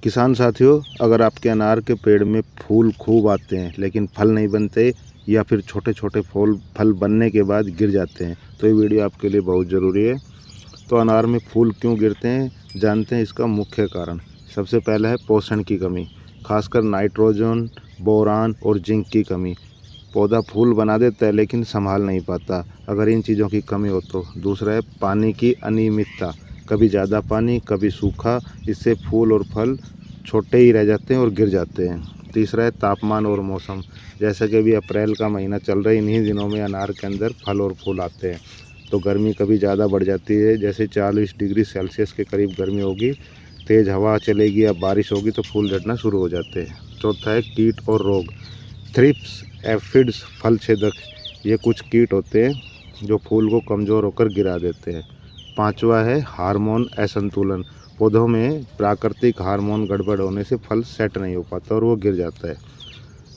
किसान साथियों, अगर आपके अनार के पेड़ में फूल खूब आते हैं लेकिन फल नहीं बनते या फिर छोटे छोटे फल बनने के बाद गिर जाते हैं तो ये वीडियो आपके लिए बहुत ज़रूरी है। तो अनार में फूल क्यों गिरते हैं, जानते हैं इसका मुख्य कारण। सबसे पहला है पोषण की कमी, खासकर नाइट्रोजन, बोरान और जिंक की कमी। पौधा फूल बना देता है लेकिन संभाल नहीं पाता अगर इन चीज़ों की कमी हो तो। दूसरा है पानी की अनियमितता, कभी ज़्यादा पानी कभी सूखा, इससे फूल और फल छोटे ही रह जाते हैं और गिर जाते हैं। तीसरा है तापमान और मौसम, जैसे कि अभी अप्रैल का महीना चल रहा है, इन्हीं दिनों में अनार के अंदर फल और फूल आते हैं। तो गर्मी कभी ज़्यादा बढ़ जाती है, जैसे 40 डिग्री सेल्सियस के करीब गर्मी होगी, तेज़ हवा चलेगी या बारिश होगी तो फूल झड़ना शुरू हो जाते हैं। चौथा है कीट और रोग, थ्रिप्स, एफिड्स, फल छेदक, ये कुछ कीट होते हैं जो फूल को कमज़ोर होकर गिरा देते हैं। पांचवा है हार्मोन असंतुलन, पौधों में प्राकृतिक हार्मोन गड़बड़ होने से फल सेट नहीं हो पाता और वो गिर जाता है।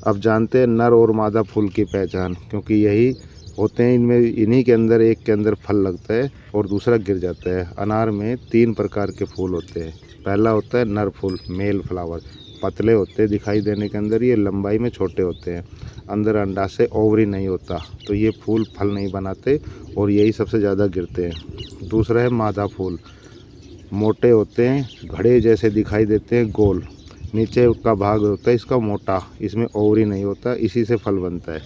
अब जानते हैं नर और मादा फूल की पहचान, क्योंकि यही होते हैं, इन्हीं के अंदर एक के अंदर फल लगता है और दूसरा गिर जाता है। अनार में 3 प्रकार के फूल होते हैं। पहला होता है नर फूल, मेल फ्लावर, पतले होते हैं दिखाई देने के अंदर, ये लंबाई में छोटे होते हैं, अंदर अंडाशय ओवरी नहीं होता, तो ये फूल फल नहीं बनाते और यही सबसे ज़्यादा गिरते हैं। दूसरा है मादा फूल, मोटे होते हैं, घड़े जैसे दिखाई देते हैं, गोल, नीचे का भाग होता है इसका मोटा, इसमें ओवरी नहीं होता, इसी से फल बनता है।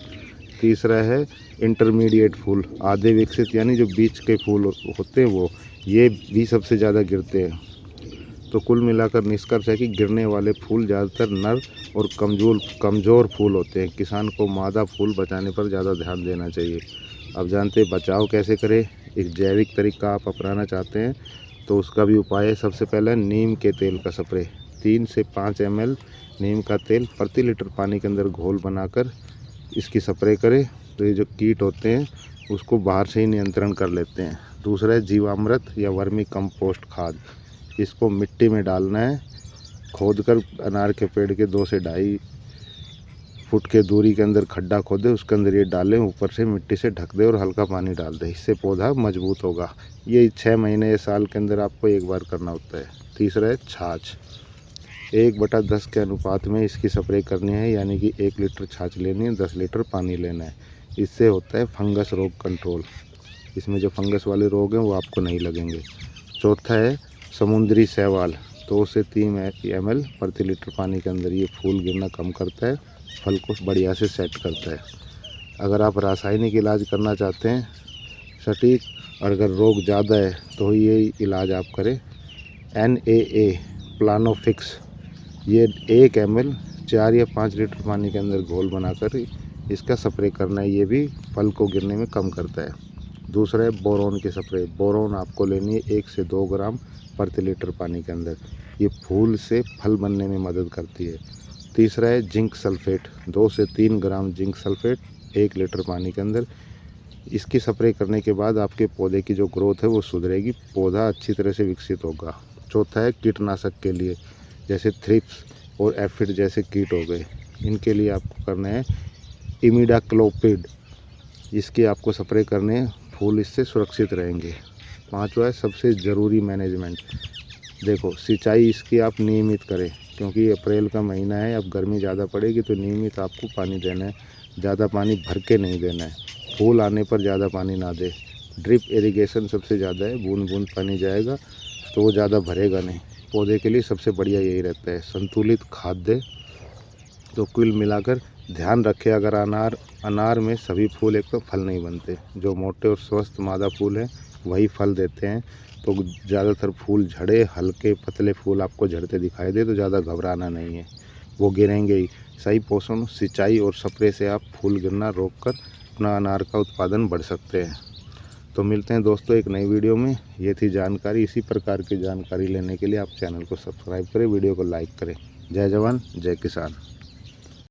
तीसरा है इंटरमीडिएट फूल, आधे विकसित यानी जो बीच के फूल होते हैं वो, ये भी सबसे ज़्यादा गिरते हैं। तो कुल मिलाकर निष्कर्ष है कि गिरने वाले फूल ज़्यादातर नर और कमज़ोर फूल होते हैं। किसान को मादा फूल बचाने पर ज़्यादा ध्यान देना चाहिए। अब जानते हैं बचाव कैसे करें। एक जैविक तरीका आप अपनाना चाहते हैं तो उसका भी उपाय है। सबसे पहला नीम के तेल का स्प्रे, 3 से 5 ml नीम का तेल प्रति लीटर पानी के अंदर घोल बनाकर इसकी स्प्रे करें तो ये जो कीट होते हैं उसको बाहर से ही नियंत्रण कर लेते हैं। दूसरा है जीवामृत या वर्मी कंपोस्ट खाद, इसको मिट्टी में डालना है, खोदकर अनार के पेड़ के 2 से 2.5 फुट के दूरी के अंदर खड्डा खोदे, उसके अंदर ये डालें, ऊपर से मिट्टी से ढक दे और हल्का पानी डाल दे, इससे पौधा मजबूत होगा। ये 6 महीने या साल के अंदर आपको एक बार करना होता है। तीसरा है छाछ, 1/10 के अनुपात में इसकी स्प्रे करनी है, यानी कि 1 लीटर छाछ लेनी है, 10 लीटर पानी लेना है। इससे होता है फंगस रोग कंट्रोल, इसमें जो फंगस वाले रोग हैं वो आपको नहीं लगेंगे। चौथा है समुद्री शैवाल, 2 से 3 ml प्रति लीटर पानी के अंदर, ये फूल गिरना कम करता है, फल को बढ़िया से सेट करता है। अगर आप रासायनिक इलाज करना चाहते हैं सटीक, और अगर रोग ज़्यादा है तो ये इलाज आप करें NAA प्लानोफिक्स, ये 1 ml 4 या 5 लीटर पानी के अंदर घोल बनाकर इसका स्प्रे करना है, ये भी फल को गिरने में कम करता है। दूसरा है बोरोन की स्प्रे, बोरोन आपको लेनी है 1 से 2 ग्राम प्रति लीटर पानी के अंदर, ये फूल से फल बनने में मदद करती है। तीसरा है जिंक सल्फेट, 2 से 3 ग्राम जिंक सल्फेट 1 लीटर पानी के अंदर, इसकी स्प्रे करने के बाद आपके पौधे की जो ग्रोथ है वो सुधरेगी, पौधा अच्छी तरह से विकसित होगा। चौथा है कीटनाशक के लिए, जैसे थ्रिप्स और एफिड जैसे कीट हो गए, इनके लिए आपको करना है इमिडाक्लोपिड, इसके आपको स्प्रे करने हैं, फूल इससे सुरक्षित रहेंगे। पांचवा है सबसे ज़रूरी मैनेजमेंट, देखो सिंचाई इसकी आप नियमित करें, क्योंकि अप्रैल का महीना है, अब गर्मी ज़्यादा पड़ेगी तो नियमित आपको पानी देना है, ज़्यादा पानी भर के नहीं देना है, फूल आने पर ज़्यादा पानी ना दे। ड्रिप इरिगेशन सबसे ज़्यादा है, बूंद बूंद पानी जाएगा तो वो ज़्यादा भरेगा नहीं, पौधे के लिए सबसे बढ़िया यही रहता है। संतुलित खाद दे। तो कुल मिलाकर ध्यान रखें, अगर अनार में सभी फूल एक तो फल नहीं बनते, जो मोटे और स्वस्थ मादा फूल हैं वही फल देते हैं, तो ज़्यादातर फूल झड़े, हल्के पतले फूल आपको झड़ते दिखाई दे तो ज़्यादा घबराना नहीं है, वो गिरेंगे ही। सही पोषण, सिंचाई और स्प्रे से आप फूल गिरना रोक कर अपना अनार का उत्पादन बढ़ सकते हैं। तो मिलते हैं दोस्तों एक नई वीडियो में। ये थी जानकारी, इसी प्रकार की जानकारी लेने के लिए आप चैनल को सब्सक्राइब करें, वीडियो को लाइक करें। जय जवान जय किसान।